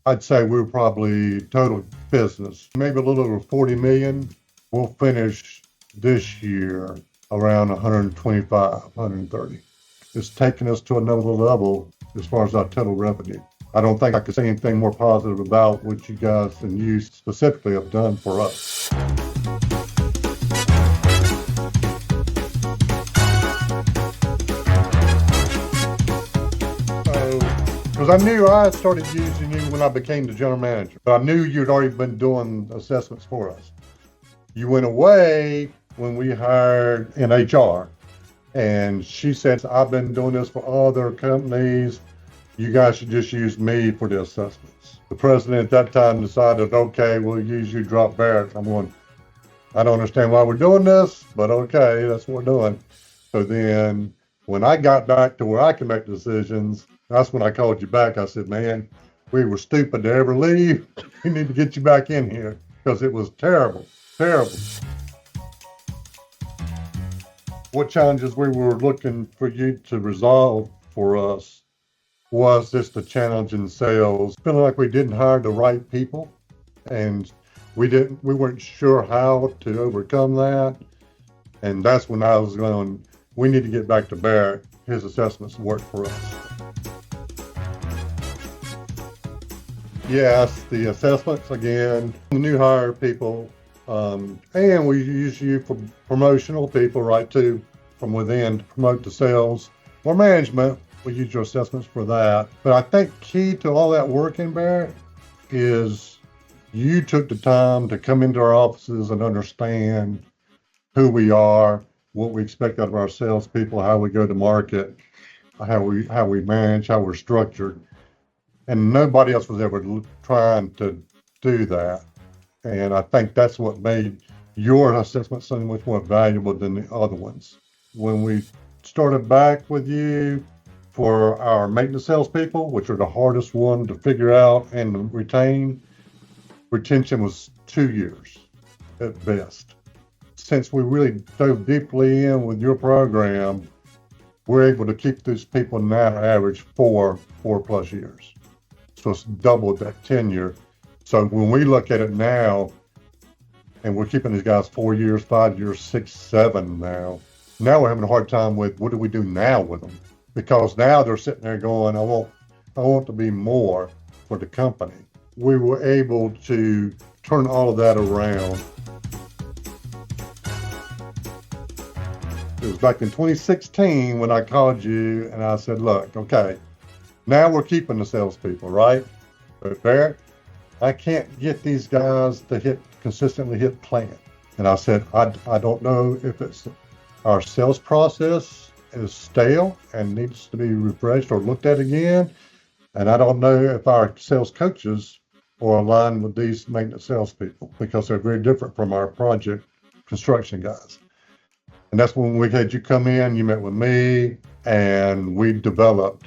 I'd say we're probably total business, maybe a little over 40 million. We'll finish this year around 125, 130. It's taken us to another level as far as our total revenue. I don't think I could say anything more positive about what you guys and you specifically have done for us. Because I knew I started using you when I became the general manager, but I knew you'd already been doing assessments for us. You went away when we hired in HR, and she said, I've been doing this for other companies. You guys should just use me for the assessments. The president at that time decided, okay, we'll use you, drop Barrett. I'm going, I don't understand why we're doing this, but okay, that's what we're doing. So then when I got back to where I can make decisions, that's when I called you back. I said, man, we were stupid to ever leave. We need to get you back in here because it was terrible, terrible. What challenges we were looking for you to resolve for us was just the challenge in sales, feeling like we didn't hire the right people, and we weren't sure how to overcome that. And that's when I was going, we need to get back to Barrett. His assessments work for us. Yes, the assessments again, the new hire people, and we use you for promotional people, right, too, from within to promote the sales or management. We use your assessments for that. But I think key to all that work in Barrett is you took the time to come into our offices and understand who we are, what we expect out of our salespeople, how we go to market, how we manage, how we're structured. And nobody else was ever trying to do that. And I think that's what made your assessment so much more valuable than the other ones. When we started back with you for our maintenance salespeople, which are the hardest one to figure out and retain, retention was 2 years at best. Since we really dove deeply in with your program, we're able to keep these people now average 4+ years. So it's doubled that tenure. So when we look at it now, and we're keeping these guys 4 years, 5 years, 6, 7 now we're having a hard time with what do we do now with them? Because now they're sitting there going, I want to be more for the company. We were able to turn all of that around. It was back in 2016 when I called you and I said, look, okay, now we're keeping the salespeople, right? But Barrett, I can't get these guys to consistently hit plan. And I said, I don't know if it's our sales process is stale and needs to be refreshed or looked at again. And I don't know if our sales coaches are aligned with these maintenance salespeople because they're very different from our project construction guys. And that's when we had you come in, you met with me, and we developed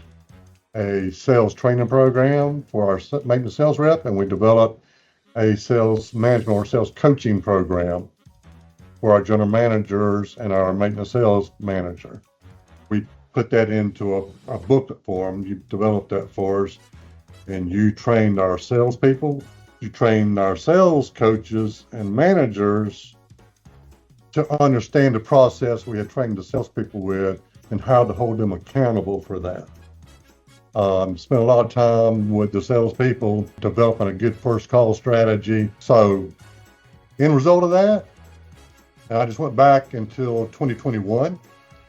a sales training program for our maintenance sales rep, and we developed a sales management or sales coaching program for our general managers and our maintenance sales manager. We put that into a booklet for them. You developed that for us, and you trained our salespeople. You trained our sales coaches and managers to understand the process we had trained the salespeople with and how to hold them accountable for that. Spent a lot of time with the salespeople developing a good first call strategy. So, end result of that, I just went back until 2021.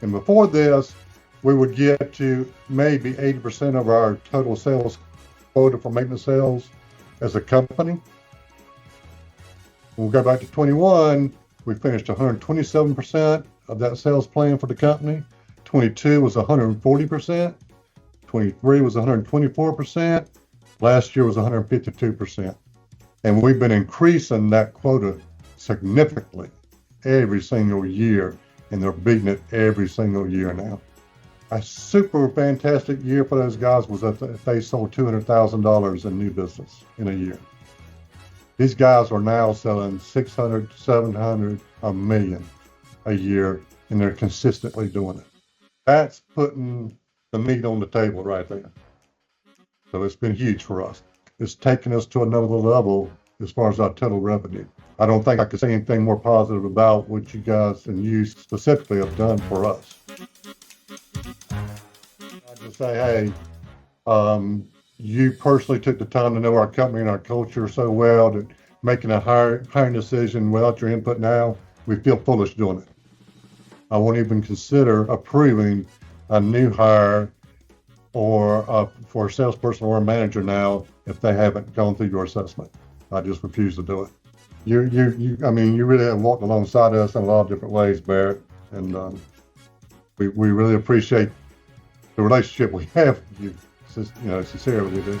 And before this, we would get to maybe 80% of our total sales quota for maintenance sales as a company. When we go back to 21, we finished 127% of that sales plan for the company. 22 was 140%. 23 was 124%. Last year was 152%. And we've been increasing that quota significantly every single year, and they're beating it every single year now. A super fantastic year for those guys was that they sold $200,000 in new business in a year. These guys are now selling 600, 700, $1 million a year, and they're consistently doing it. That's putting the meat on the table right there. So it's been huge for us. it's taken us to another level as far as our total revenue. I don't think I could say anything more positive about what you guys and you specifically have done for us. I just say, hey, you personally took the time to know our company and our culture so well that making a hiring decision without your input now, we feel foolish doing it. I won't even consider approving a new hire or for a salesperson or a manager now if they haven't gone through your assessment. I just refuse to do it. You really have walked alongside us in a lot of different ways, Barrett, and we really appreciate the relationship we have with you. Sincerely, we do.